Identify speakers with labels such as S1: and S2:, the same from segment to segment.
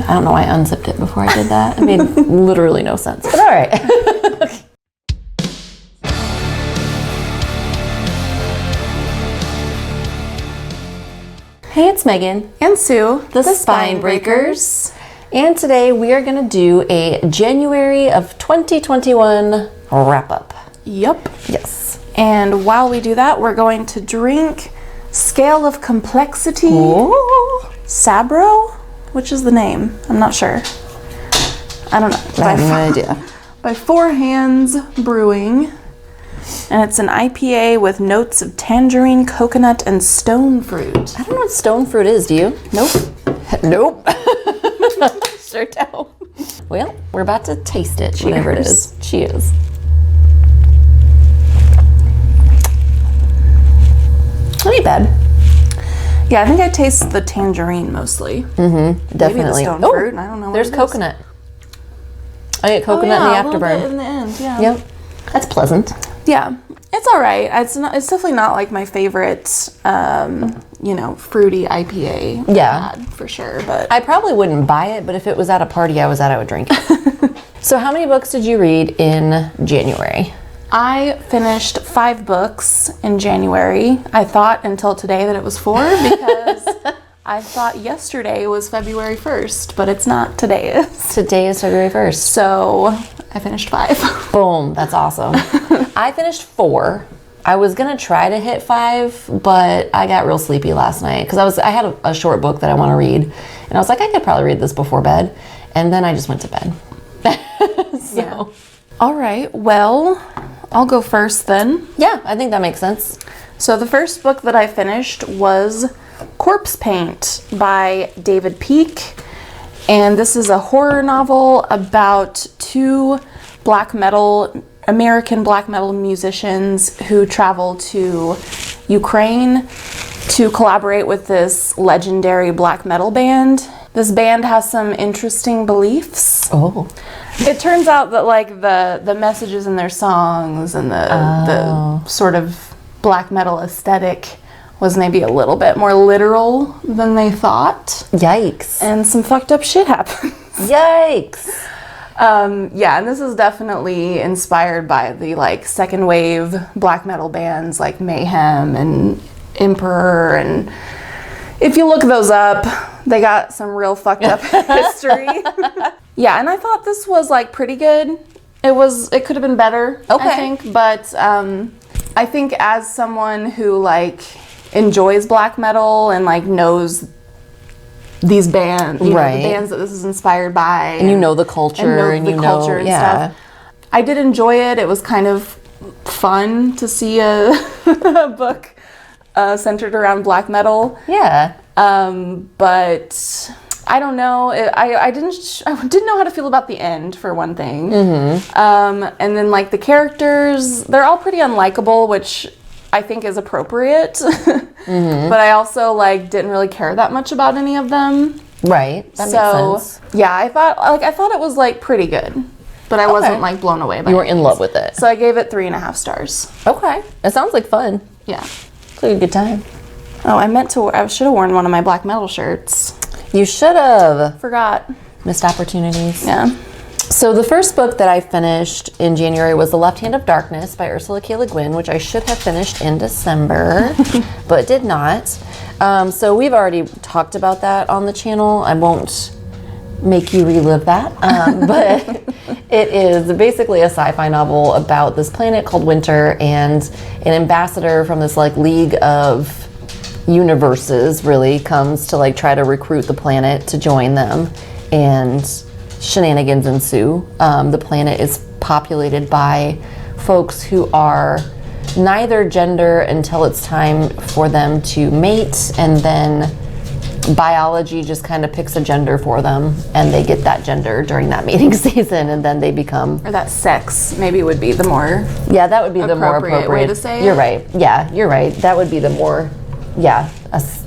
S1: I don't know why I unzipped it before I did that. It made literally no sense, but all right. Hey, it's Megan
S2: and Sue,
S1: the Spine Breakers. And today we are going to do a January of 2021 wrap-up.
S2: Yep.
S1: Yes.
S2: And while we do that, we're going to drink Scale of Complexity Sabro, which is the name. I'm not sure. I don't know.
S1: I have no idea.
S2: By Four Hands Brewing. And it's an IPA with notes of tangerine, coconut, and stone fruit.
S1: I don't know what stone fruit is, do you?
S2: Nope.
S1: Nope. Sure don't. Well, we're about to taste it, whatever it is. Cheers. Not ain't bad.
S2: Yeah, I think I taste the tangerine mostly.
S1: Mm-hmm, definitely.
S2: Maybe the stone fruit. I don't know.
S1: There's coconut. I get coconut in the afterburn.
S2: In the end, yeah.
S1: Yep. That's pleasant.
S2: Yeah, it's all right. It's definitely not like my favorite, fruity IPA.
S1: Yeah,
S2: for sure. But
S1: I probably wouldn't buy it. But if it was at a party I was at, I would drink it. So, how many books did you read in January?
S2: I finished 5 books in January. I thought until today that it was 4 because I thought yesterday was February 1st, but it's not. Today is.
S1: Today is February 1st.
S2: So I finished 5.
S1: Boom, that's awesome. I finished 4. I was gonna try to hit 5, but I got real sleepy last night because I had a short book that I want to read, and I was like, I could probably read this before bed, and then I just went to bed. So.
S2: Yeah. All right, well, I'll go first then.
S1: Yeah, I think that makes sense.
S2: So the first book that I finished was Corpsepaint by David Peake. And this is a horror novel about 2 American black metal musicians who travel to Ukraine to collaborate with this legendary black metal band. This band has some interesting beliefs.
S1: Oh.
S2: It turns out that like the messages in their songs and the sort of black metal aesthetic was maybe a little bit more literal than they thought.
S1: Yikes.
S2: And some fucked up shit happened.
S1: Yikes.
S2: Yeah, and this is definitely inspired by the like second wave black metal bands like Mayhem and Emperor, and if you look those up, they got some real fucked up history. Yeah, and I thought this was like pretty good. It could have been better,
S1: okay.
S2: I think, but I think as someone who like enjoys black metal and like knows these bands, you know, the bands that this is inspired by,
S1: and you know the culture,
S2: and stuff. I did enjoy it. It was kind of fun to see a book centered around black metal.
S1: Yeah.
S2: But I don't know. I didn't know how to feel about the end, for one thing. Mm-hmm. And then like the characters, they're all pretty unlikable, which I think is appropriate. Mm-hmm. But I also like didn't really care that much about any of them.
S1: Right. That makes sense.
S2: Yeah, I thought it was like pretty good, but I wasn't like blown away by it.
S1: You were in love with it.
S2: So I gave it 3.5 stars.
S1: Okay. It sounds like fun.
S2: Yeah.
S1: It's like a good time.
S2: Oh, I should have worn one of my black metal shirts.
S1: You should have.
S2: Forgot.
S1: Missed opportunities.
S2: Yeah.
S1: So the first book that I finished in January was The Left Hand of Darkness by Ursula Guin, which I should have finished in December, but did not. So we've already talked about that on the channel. I won't make you relive that, but it is basically a sci-fi novel about this planet called Winter, and an ambassador from this like League of Universes really comes to like try to recruit the planet to join them, and shenanigans ensue. The planet is populated by folks who are neither gender until it's time for them to mate, and then biology just kind of picks a gender for them, and they get that gender during that mating season, and then they become...
S2: Or that sex maybe would be the more...
S1: Yeah, that would be the more appropriate
S2: way to say it.
S1: You're right. Yeah, you're right. That would be the more... Yeah,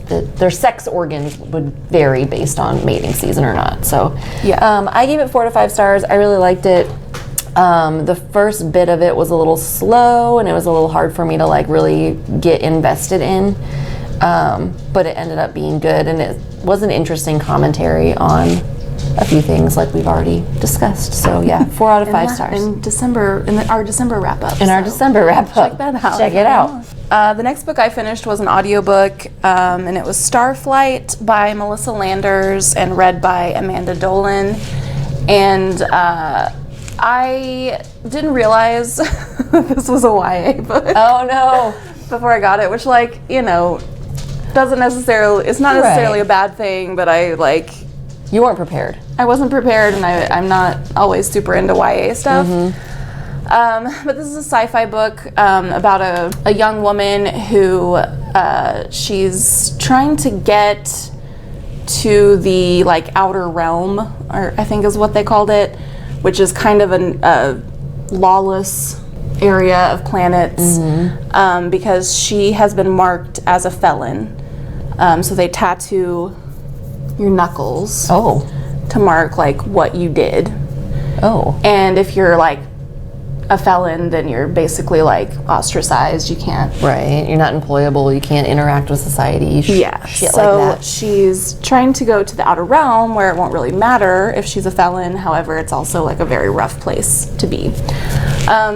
S1: their sex organs would vary based on mating season or not. So,
S2: yeah.
S1: I gave it 4 to 5 stars. I really liked it. The first bit of it was a little slow, and it was a little hard for me to like really get invested in. But it ended up being good, and it was an interesting commentary on a few things like we've already discussed. So yeah, 4 out of 5 stars.
S2: In December, our December wrap up.
S1: Our December wrap up.
S2: Check that out.
S1: Check it out.
S2: The next book I finished was an audiobook, and it was Starflight by Melissa Landers and read by Amanda Dolan. And I didn't realize this was a YA book.
S1: Oh no.
S2: Before I got it, which doesn't necessarily, it's not necessarily a bad thing, but
S1: You weren't prepared.
S2: I wasn't prepared, and I'm not always super into YA stuff. But this is a sci-fi book about a young woman who she's trying to get to the outer realm, or I think is what they called it, which is kind of a lawless area of planets, because she has been marked as a felon. So they tattoo your knuckles to mark what you did. And if you're a felon, then you're basically ostracized. You can't.
S1: Right. You're not employable. You can't interact with society. Shit
S2: so
S1: like that.
S2: she's trying to go to the outer realm where it won't really matter if she's a felon. However, it's also a very rough place to be.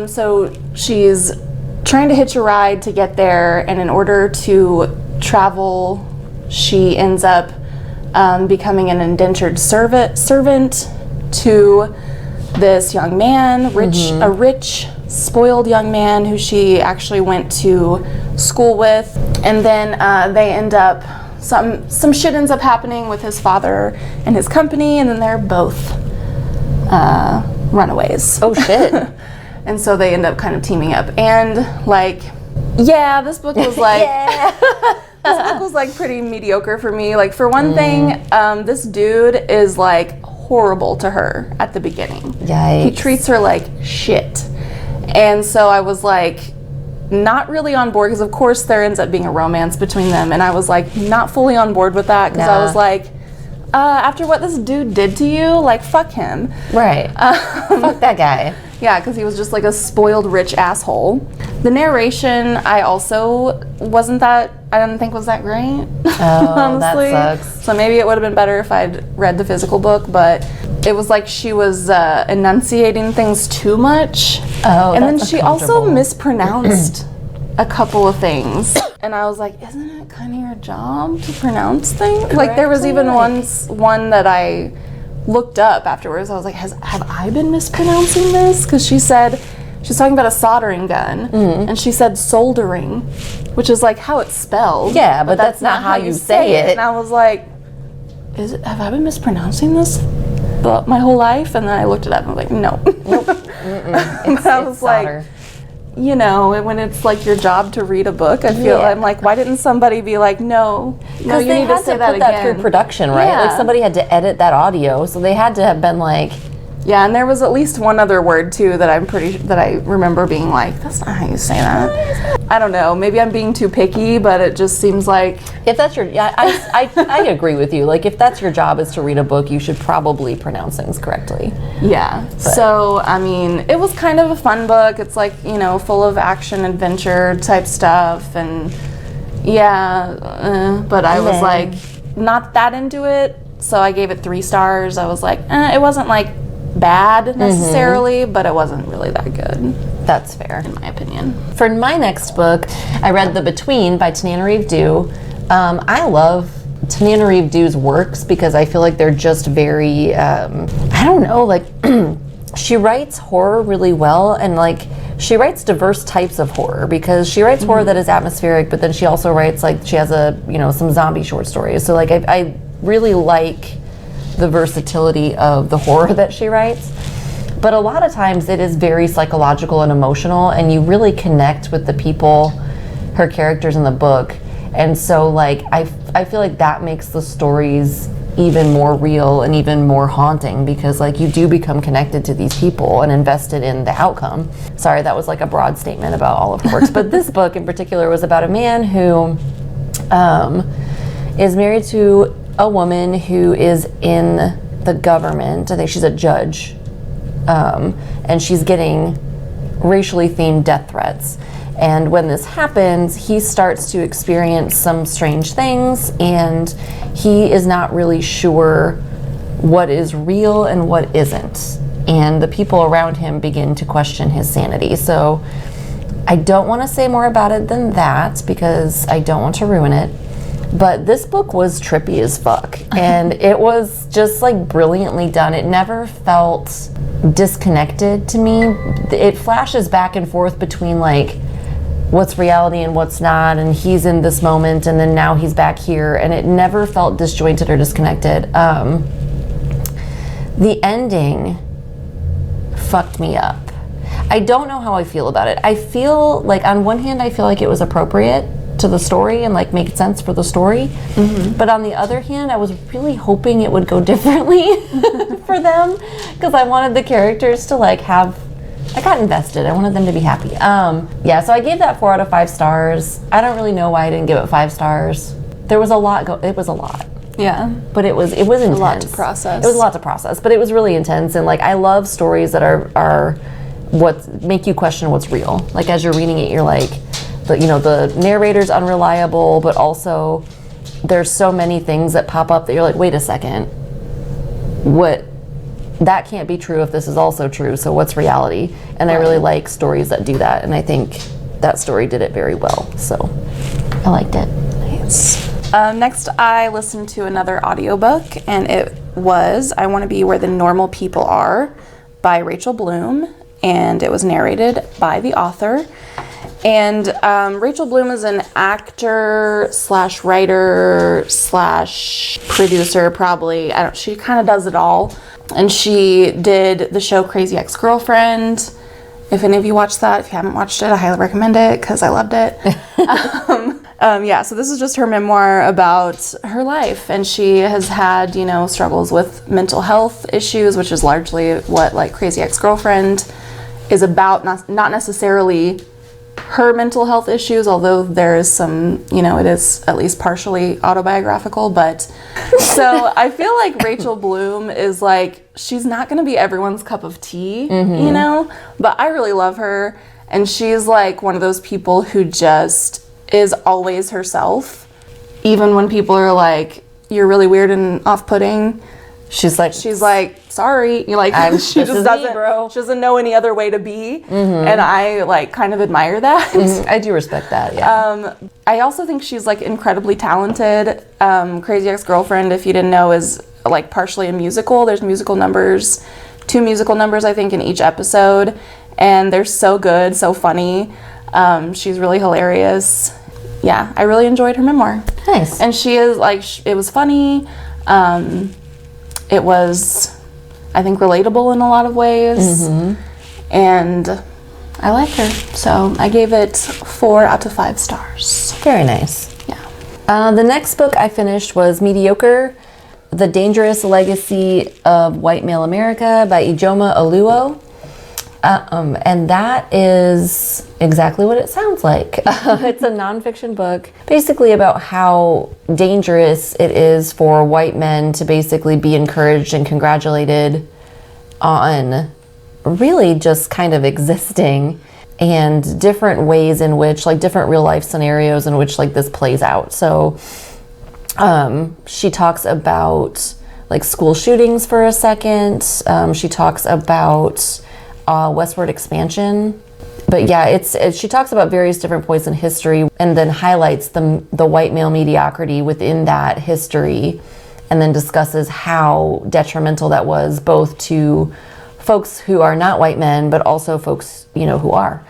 S2: So she's trying to hitch a ride to get there, and in order to travel, she ends up becoming an indentured servant to this young man, a rich, spoiled young man who she actually went to school with. And then they end up, some shit ends up happening with his father and his company, and then they're both runaways.
S1: Oh shit.
S2: And so they end up kind of teaming up. And this book was this book was pretty mediocre for me. For one thing, this dude is horrible to her at the beginning.
S1: Yikes.
S2: He treats her like shit. And so I was not really on board, because of course there ends up being a romance between them, and I was not fully on board with that, because I was after what this dude did to you, fuck him.
S1: Right. Fuck that guy.
S2: Yeah, because he was just a spoiled rich asshole. The narration, I also I didn't think was that great.
S1: Oh,
S2: honestly.
S1: that sucks.
S2: So maybe it would have been better if I'd read the physical book, but it was she was enunciating things too much.
S1: Oh,
S2: and then she also mispronounced a couple of things. And I was isn't it kind of your job to pronounce things? There was even one that I looked up afterwards. I was have I been mispronouncing this? Because she's talking about a soldering gun, and she said soldering, which is how it's spelled.
S1: Yeah, but that's not how you say it.
S2: And I was have I been mispronouncing this my whole life? And then I looked it up and I was no.
S1: Nope.
S2: I was
S1: solder.
S2: When it's your job to read a book, I feel I'm why didn't somebody be no, you need to say that
S1: put
S2: again.
S1: that through production, right?
S2: Yeah.
S1: Somebody had to edit that audio, so they had to have been
S2: yeah, and there was at least one other word too that I remember being that's not how you say that. I don't know, maybe I'm being too picky, but it just seems
S1: if that's your, I agree with you. If that's your job is to read a book, you should probably pronounce things correctly.
S2: Yeah. But. So, I mean, it was kind of a fun book. It's full of action, adventure type stuff, and but I was not that into it, so I gave it 3 stars. I was it wasn't bad necessarily, but it wasn't really that good.
S1: That's fair.
S2: In my opinion.
S1: For my next book, I read The Between by Tananarive Due. I love Tananarive Due's works because I feel they're just very, I don't know, she writes horror really well, and she writes diverse types of horror, because she writes horror that is atmospheric, but then she also writes she has some zombie short stories. So I really like the versatility of the horror that she writes. But a lot of times it is very psychological and emotional, and you really connect with the people, her characters in the book. And so I feel that makes the stories even more real and even more haunting, because you do become connected to these people and invested in the outcome. Sorry, that was a broad statement about all of her works. But this book in particular was about a man who is married to a woman who is in the government. I think she's a judge, and she's getting racially themed death threats. And when this happens, he starts to experience some strange things, and he is not really sure what is real and what isn't. And the people around him begin to question his sanity. So I don't want to say more about it than that because I don't want to ruin it. But this book was trippy as fuck. And it was just like brilliantly done. It never felt disconnected to me. It flashes back and forth between like what's reality and what's not, and he's in this moment and then now he's back here, and it never felt disjointed or disconnected. The ending fucked me up. I don't know how I feel about it. I feel like on one hand I feel like it was appropriate to the story and like make sense for the story, but on the other hand I was really hoping it would go differently for them, because I wanted the characters to like have, I got invested. I wanted them to be happy. Yeah, so I gave that 4 out of 5 stars. I don't really know why I didn't give it 5 stars. There was a lot it was a lot.
S2: Yeah.
S1: But it was intense.
S2: A lot to process.
S1: It was a lot to process, but it was really intense, and like I love stories that are what make you question what's real. Like as you're reading it, you're like, the narrator's unreliable, but also there's so many things that pop up that you're like, wait a second, that can't be true if this is also true, so what's reality? And I really like stories that do that, and I think that story did it very well, so I liked it.
S2: Nice. Next, I listened to another audiobook, and it was I Want to Be Where the Normal People Are by Rachel Bloom, and it was narrated by the author. And Rachel Bloom is an actor / writer / producer, probably. She kind of does it all. And she did the show Crazy Ex-Girlfriend. If any of you watched that, if you haven't watched it, I highly recommend it because I loved it. So this is just her memoir about her life. And she has had, struggles with mental health issues, which is largely what like Crazy Ex-Girlfriend is about. Not necessarily her mental health issues, although there is some, it is at least partially autobiographical, but so I feel like Rachel Bloom is like, she's not going to be everyone's cup of tea, but I really love her, and she's like one of those people who just is always herself, even when people are like, you're really weird and off-putting. She's like, sorry. You're like, she just doesn't know any other way to be. And I like kind of admire that.
S1: I do respect that, yeah.
S2: I also think she's like incredibly talented. Crazy Ex-Girlfriend, if you didn't know, is like partially a musical. There's musical numbers, 2 musical numbers, I think, in each episode. And they're so good, so funny. She's really hilarious. Yeah, I really enjoyed her memoir.
S1: Nice.
S2: And she is like, it was funny. It was, I think, relatable in a lot of ways, and I like her, so I gave it 4 out of 5 stars.
S1: Very nice.
S2: Yeah.
S1: The next book I finished was Mediocre, The Dangerous Legacy of White Male America by Ijeoma Oluo. And that is exactly what it sounds like. It's a nonfiction book basically about how dangerous it is for white men to basically be encouraged and congratulated on really just kind of existing, and different ways in which, like different real life scenarios in which like this plays out. So she talks about like school shootings for a second. She talks about westward expansion, but yeah, she talks about various different points in history and then highlights the white male mediocrity within that history, and then discusses how detrimental that was both to folks who are not white men but also folks who are,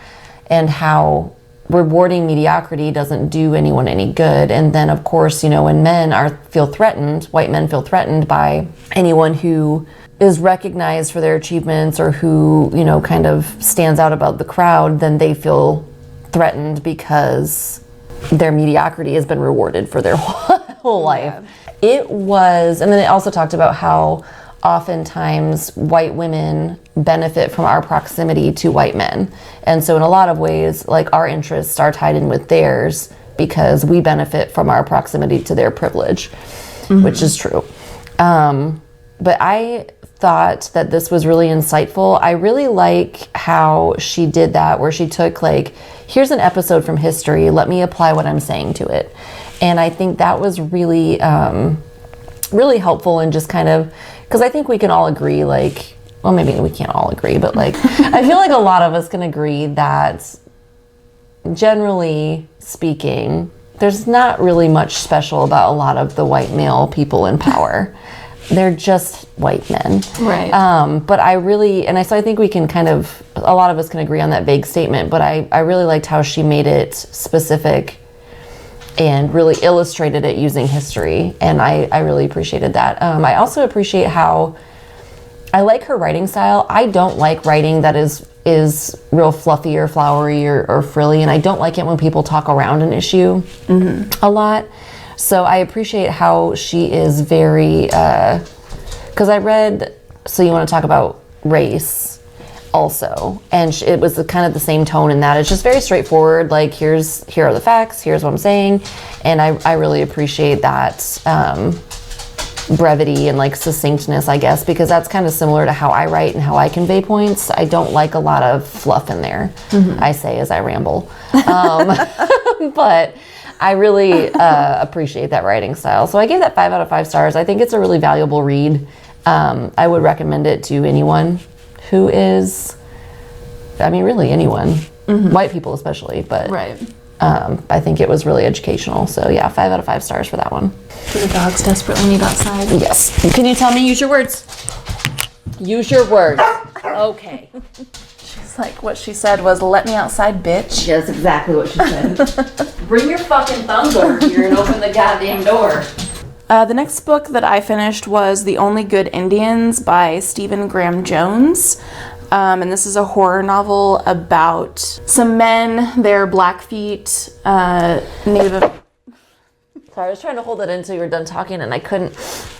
S1: and how rewarding mediocrity doesn't do anyone any good. And then of course when men feel threatened, white men feel threatened by anyone who is recognized for their achievements or who, kind of stands out above the crowd, then they feel threatened because their mediocrity has been rewarded for their whole life. It was, and then it also talked about how oftentimes white women benefit from our proximity to white men. And so in a lot of ways, like our interests are tied in with theirs because we benefit from our proximity to their privilege, which is true. But I thought that this was really insightful. I really like how she did that, where she took like, here's an episode from history, let me apply what I'm saying to it. And I think that was really, really helpful in just kind of because I think we can all agree, like, well, maybe we can't all agree, but like, I feel like a lot of us can agree that generally speaking, there's not really much special about a lot of the white male people in power. They're just white men.
S2: Right.
S1: But I really, so I think we can kind of, a lot of us can agree on that vague statement, but I really liked how she made it specific and really illustrated it using history. And I really appreciated that. I also appreciate how, I like her writing style. I don't like writing that is real fluffy or flowery or frilly, and I don't like it when people talk around an issue a lot. So I appreciate how she is very, because I read, so you want to talk about race also, and it was kind of the same tone in that. It's just very straightforward, like here are the facts, here's what I'm saying, and I really appreciate that brevity and like succinctness, I guess, because that's kind of similar to how I write and how I convey points. I don't like a lot of fluff in there, I say as I ramble. But I really appreciate that writing style. So I gave that 5 out of 5 stars. I think it's a really valuable read. I would recommend it to anyone who is, really anyone, white people especially, but
S2: Right.
S1: I think it was really educational. So yeah, 5 out of 5 stars for that one.
S2: Do the dogs desperately need outside?
S1: Yes. Can you tell me, use your words? Use your words. Okay.
S2: She's like, what she said was, let me outside, bitch.
S1: That's exactly what she said. Bring your fucking thumbs over here and open the goddamn door.
S2: The next book that I finished was The Only Good Indians by Stephen Graham Jones. And this is a horror novel about some men, their Blackfeet, Native...
S1: Sorry, I was trying to hold it in until you were done talking and I couldn't.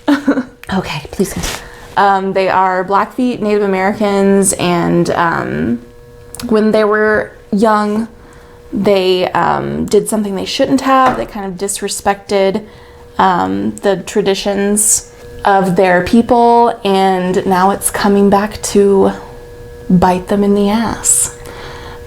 S1: Okay, please continue.
S2: They are Blackfeet Native Americans, and when they were young, they did something they shouldn't have. They kind of disrespected the traditions of their people, and now it's coming back to bite them in the ass,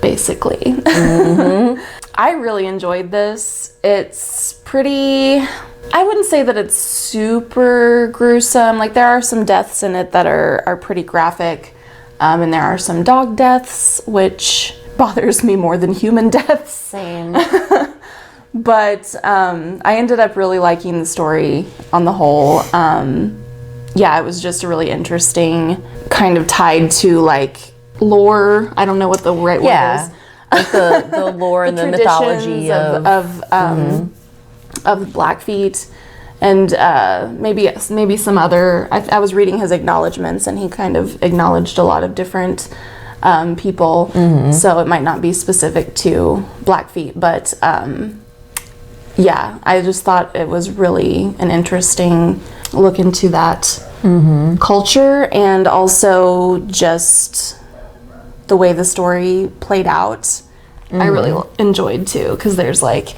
S2: basically. Mm-hmm. I really enjoyed this. It's pretty, I wouldn't say that it's super gruesome. Like, there are some deaths in it that are pretty graphic, and there are some dog deaths, which bothers me more than human deaths.
S1: Same.
S2: But I ended up really liking the story on the whole. Yeah, it was just a really interesting, kind of tied to like lore. I don't know what the right word is.
S1: Like the lore and the mythology
S2: of Blackfeet, and maybe some other. I was reading his acknowledgments, and he kind of acknowledged a lot of different people. So it might not be specific to Blackfeet, but yeah, I just thought it was really an interesting look into that culture, and also just the way the story played out. I really enjoyed too, because there's like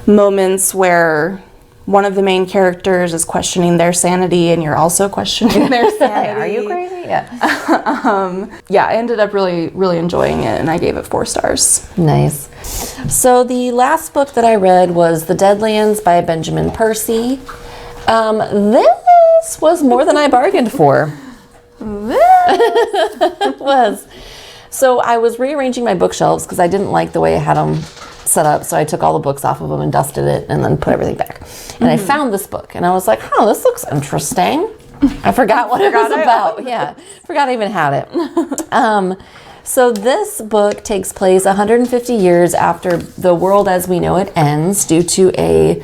S2: moments where one of the main characters is questioning their sanity, and you're also questioning their sanity.
S1: Are you crazy? Yeah.
S2: Yeah, I ended up really enjoying it, and I gave it 4 stars.
S1: Nice. So the last book that I read was The Deadlands by Benjamin Percy. This was more than I bargained for. It was. So I was rearranging my bookshelves because I didn't like the way I had them set up. So I took all the books off of them and dusted it and then put everything back. And I found this book and I was like, oh, this looks interesting. I forgot what it was about. Yeah, forgot I even had it. So this book takes place 150 years after the world as we know it ends due to a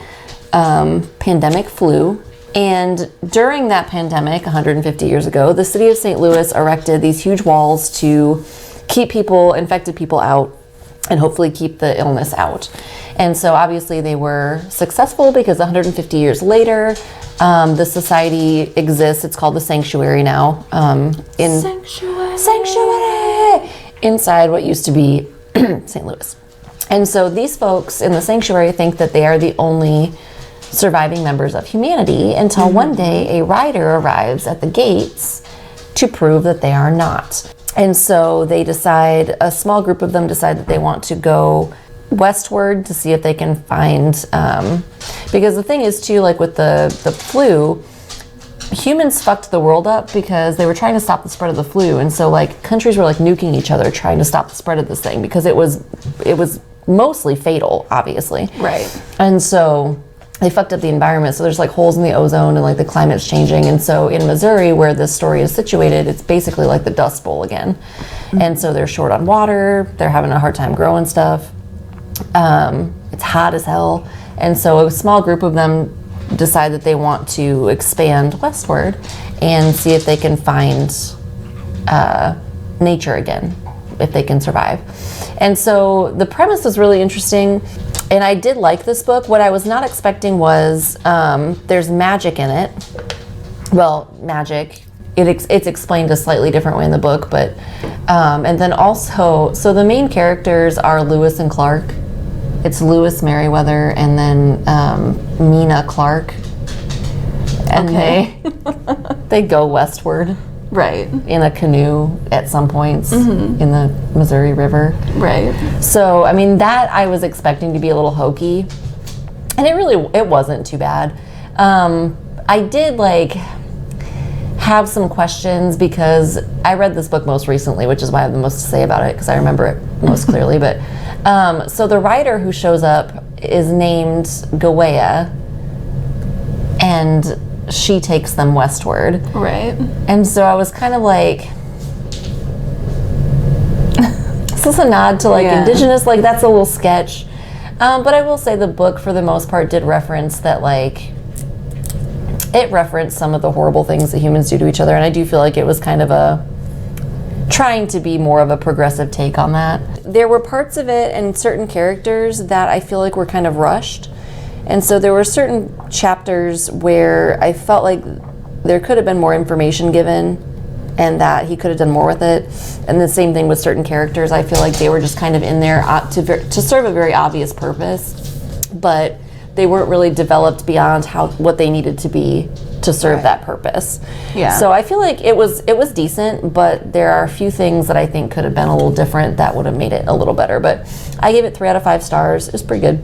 S1: pandemic flu. And during that pandemic, 150 years ago, the city of St. Louis erected these huge walls to keep infected people out and hopefully keep the illness out. And so obviously they were successful because 150 years later, the society exists. It's called the Sanctuary now. Sanctuary! Inside what used to be St. Louis. And so these folks in the Sanctuary think that they are the only surviving members of humanity until one day a rider arrives at the gates to prove that they are not. And so they decide, a small group of them decide that they want to go westward to see if they can find, because the thing is too, like with the flu, humans fucked the world up because they were trying to stop the spread of the flu, and so like countries were like nuking each other trying to stop the spread of this thing because it was mostly fatal, obviously.
S2: Right.
S1: And so they fucked up the environment. So there's like holes in the ozone and like the climate's changing. And so in Missouri, where this story is situated, it's basically like the Dust Bowl again. And so they're short on water. They're having a hard time growing stuff. It's hot as hell. And so a small group of them decide that they want to expand westward and see if they can find nature again, if they can survive. And so the premise is really interesting, and I did like this book. What I was not expecting was there's magic in it. Well, magic. It's explained a slightly different way in the book, but and then also, so the main characters are Lewis and Clark. It's Lewis Merriweather and then Mina Clark, and they go westward.
S2: Right.
S1: In a canoe at some points in the Missouri River.
S2: Right.
S1: So, I mean, that I was expecting to be a little hokey. And it wasn't too bad. I did, like, have some questions because I read this book most recently, which is why I have the most to say about it, because I remember it most clearly. But, so the writer who shows up is named Gawea, and she takes them westward.
S2: Right.
S1: And so I was kind of like, is this a nod to like indigenous? Like that's a little sketch. But I will say the book for the most part did reference that, like, it referenced some of the horrible things that humans do to each other. And I do feel like it was kind of trying to be more of a progressive take on that. There were parts of it and certain characters that I feel like were kind of rushed. And so there were certain chapters where I felt like there could have been more information given and that he could have done more with it. And the same thing with certain characters. I feel like they were just kind of in there to serve a very obvious purpose, but they weren't really developed beyond what they needed to be to serve that purpose. Yeah. So I feel like it was decent, but there are a few things that I think could have been a little different that would have made it a little better. But I gave it 3 out of 5 stars. It was pretty good.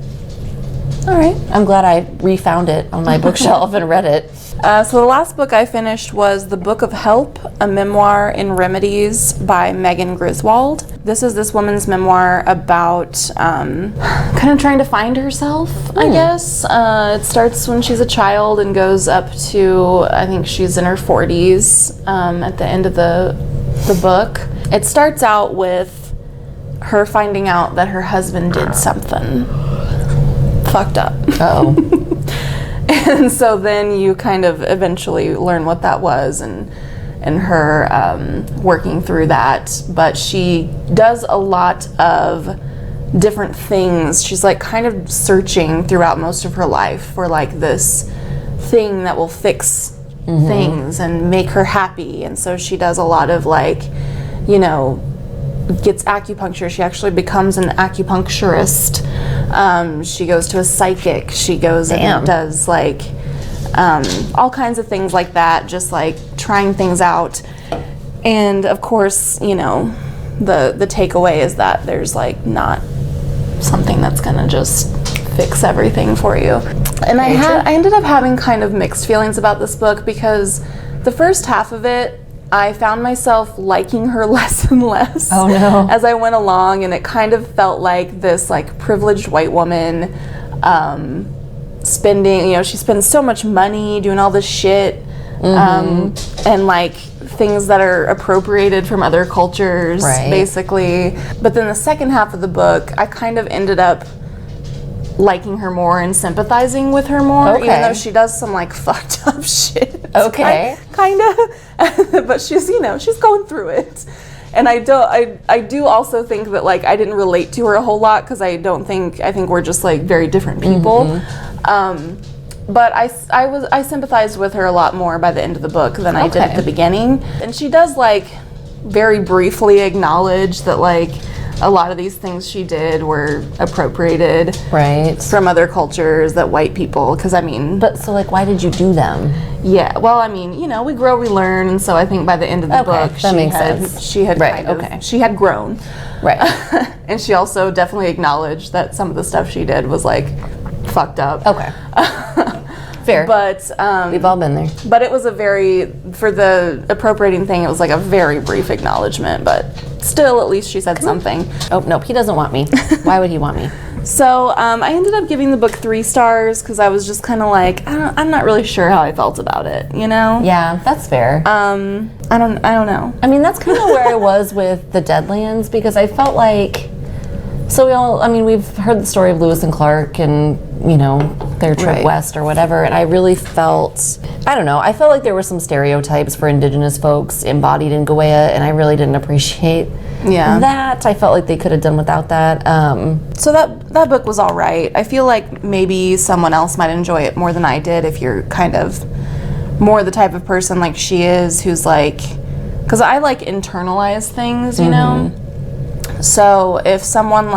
S1: All right. I'm glad I refound it on my bookshelf and read it.
S2: So the last book I finished was The Book of Help, a memoir in remedies by Megan Griswold. This is this woman's memoir about kind of trying to find herself, I guess. It starts when she's a child and goes up to, I think she's in her 40s at the end of the book. It starts out with her finding out that her husband did something fucked up.
S1: Uh-oh.
S2: And so then you kind of eventually learn what that was and her working through that. But she does a lot of different things. She's like kind of searching throughout most of her life for like this thing that will fix things and make her happy. And so she does a lot of like, you know, gets acupuncture. She actually becomes an acupuncturist. She goes to a psychic. She goes and does like all kinds of things like that, just like trying things out. And of course, you know, the takeaway is that there's like not something that's gonna just fix everything for you. And I ended up having kind of mixed feelings about this book because the first half of it, I found myself liking her less and less as I went along, and it kind of felt like this like privileged white woman spending, you know, she spends so much money doing all this shit and like things that are appropriated from other cultures, basically. But then the second half of the book, I kind of ended up liking her more and sympathizing with her more, even though she does some like fucked up shit. Kind of. But she's, you know, she's going through it. And I do also think that like I didn't relate to her a whole lot because I think we're just like very different people. But I sympathized with her a lot more by the end of the book than I did at the beginning. And she does like very briefly acknowledge that like a lot of these things she did were appropriated from other cultures, that white people, because I mean...
S1: But so like why did you do them?
S2: Yeah, well, I mean, you know, we grow, we learn, and so I think by the end of the book she had grown. Right. And she also definitely acknowledged that some of the stuff she did was like fucked up.
S1: Fair.
S2: But
S1: We've all been there.
S2: but it was for the appropriating thing, it was like a very brief acknowledgement, but still, at least she said something.
S1: Oh, nope, he doesn't want me. Why would he want me?
S2: So I ended up giving the book 3 stars because I was just kind of like, I'm not really sure how I felt about it, you know?
S1: Yeah, that's fair.
S2: I don't know.
S1: I mean, that's kind of where I was with the Deadlands, because I felt like, we've heard the story of Lewis and Clark and, you know, their trip
S2: Right.
S1: west or whatever, and I really felt, I felt like there were some stereotypes for Indigenous folks embodied in Gouea, and I really didn't appreciate that. I felt like they could have done without that.
S2: So that book was all right. I feel like maybe someone else might enjoy it more than I did if you're kind of more the type of person like she is, who's like, because I like internalize things, you know? So if someone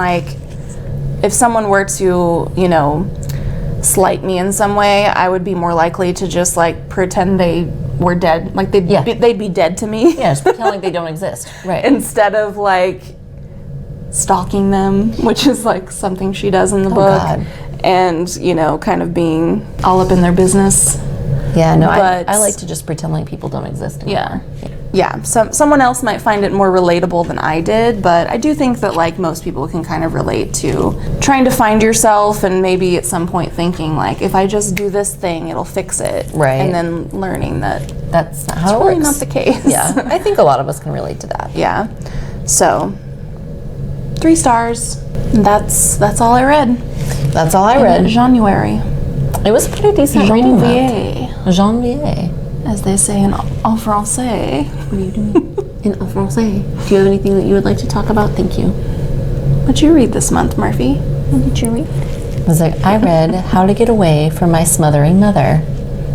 S2: were to, you know, slight me in some way, I would be more likely to just like pretend they were dead, like they'd be dead to me.
S1: Yeah, just pretend like they don't exist. Right.
S2: Instead of like stalking them, which is like something she does in the book.
S1: God.
S2: And, you know, kind of being all up in their business.
S1: Yeah, no,
S2: But-
S1: I like to just pretend like people don't exist anymore.
S2: Yeah, someone else might find it more relatable than I did, but I do think that like most people can kind of relate to trying to find yourself and maybe at some point thinking like, if I just do this thing, it'll fix it.
S1: Right.
S2: And then learning that
S1: That's not how
S2: it's
S1: it
S2: really
S1: works.
S2: not the case.
S1: Yeah, I think a lot of us can relate to that.
S2: Yeah. So 3 stars. That's all I read.
S1: That's all I read.
S2: January.
S1: It was a pretty decent reading month.
S2: Janvier,
S1: Janvier.
S2: as they say in français.
S1: What are you doing? In français. Do you have anything that you would like to talk about? Thank you.
S2: What'd you read this month, Murphy?
S1: What did you read? I read How to Get Away from My Smothering Mother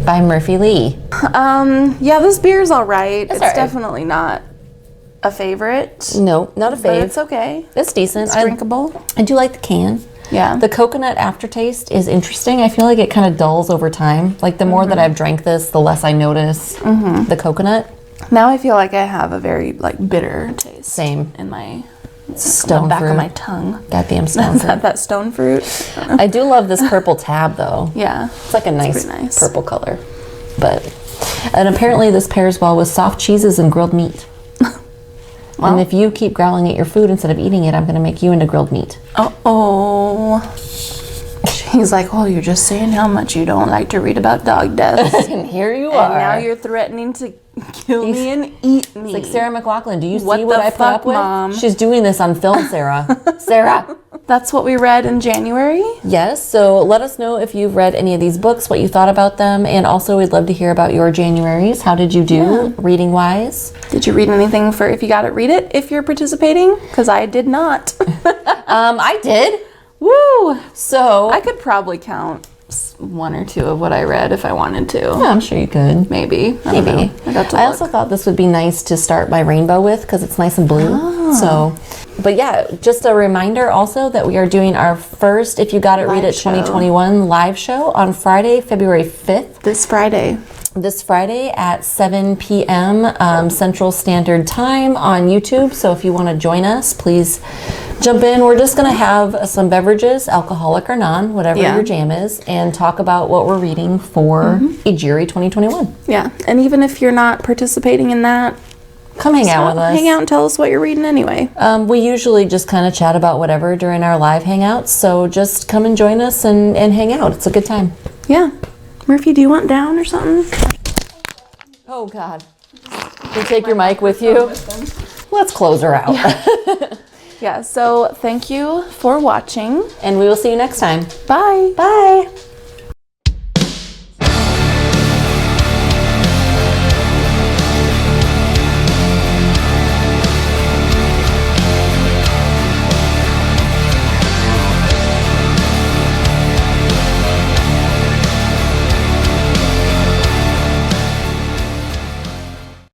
S1: by Murphy Lee.
S2: Yeah, this beer's all right. It's
S1: all right.
S2: definitely not a favorite,
S1: No, not a
S2: but
S1: fave.
S2: it's okay.
S1: It's decent.
S2: It's drinkable.
S1: I do like the can.
S2: Yeah.
S1: The coconut aftertaste is interesting. I feel like it kind of dulls over time. Like the more that I've drank this, the less I notice the coconut.
S2: Now I feel like I have a very like bitter taste.
S1: Same.
S2: In my
S1: Stone
S2: back
S1: fruit.
S2: of my tongue.
S1: Goddamn stone
S2: Is
S1: fruit.
S2: that that stone fruit?
S1: I do love this purple tab though.
S2: Yeah.
S1: It's like a nice,
S2: pretty nice.
S1: purple color. And apparently this pairs well with soft cheeses and grilled meat. And if you keep growling at your food instead of eating it, I'm going to make you into grilled meat.
S2: Uh-oh. He's like, oh, you're just saying how much you don't like to read about dog deaths.
S1: And here you
S2: And
S1: are.
S2: now you're threatening to kill me and eat me.
S1: It's like, Sarah McLachlan, do you
S2: What
S1: see what
S2: the
S1: I put
S2: fuck,
S1: up with?
S2: Mom?
S1: She's doing this on film, Sarah. Sarah.
S2: That's what we read in January.
S1: Yes, so let us know if you've read any of these books, what you thought about them, and also we'd love to hear about your Januaries. How did you do reading-wise?
S2: Did you read anything for if you got it, read it if you're participating? Because I did not.
S1: I did.
S2: Woo!
S1: So,
S2: I could probably count 1 or 2 of what I read if I wanted to.
S1: yeah, I'm sure you could.
S2: Maybe. I don't
S1: Maybe.
S2: know. I'd have to
S1: I
S2: look.
S1: also thought this would be nice to start my rainbow with because it's nice and blue. So, but yeah, just a reminder also that we are doing our first If You Got It Read It
S2: Live show.
S1: 2021 live show on Friday, February 5th.
S2: This Friday.
S1: This Friday at 7 p.m. Central Standard Time on YouTube. So if you want to join us, please jump in. We're just going to have some beverages, alcoholic or non, whatever
S2: Yeah.
S1: your jam is, and talk about what we're reading for Ijiri 2021.
S2: Yeah. And even if you're not participating in that,
S1: Come hang out with us.
S2: hang out and tell us what you're reading anyway.
S1: We usually just kind of chat about whatever during our live hangouts. So just come and join us and hang out. It's a good time.
S2: Yeah. Murphy, do you want down or something?
S1: Oh, God. You take your mic with you? Let's close her out.
S2: Yeah, so thank you for watching.
S1: And we will see you next time.
S2: Bye.
S1: Bye.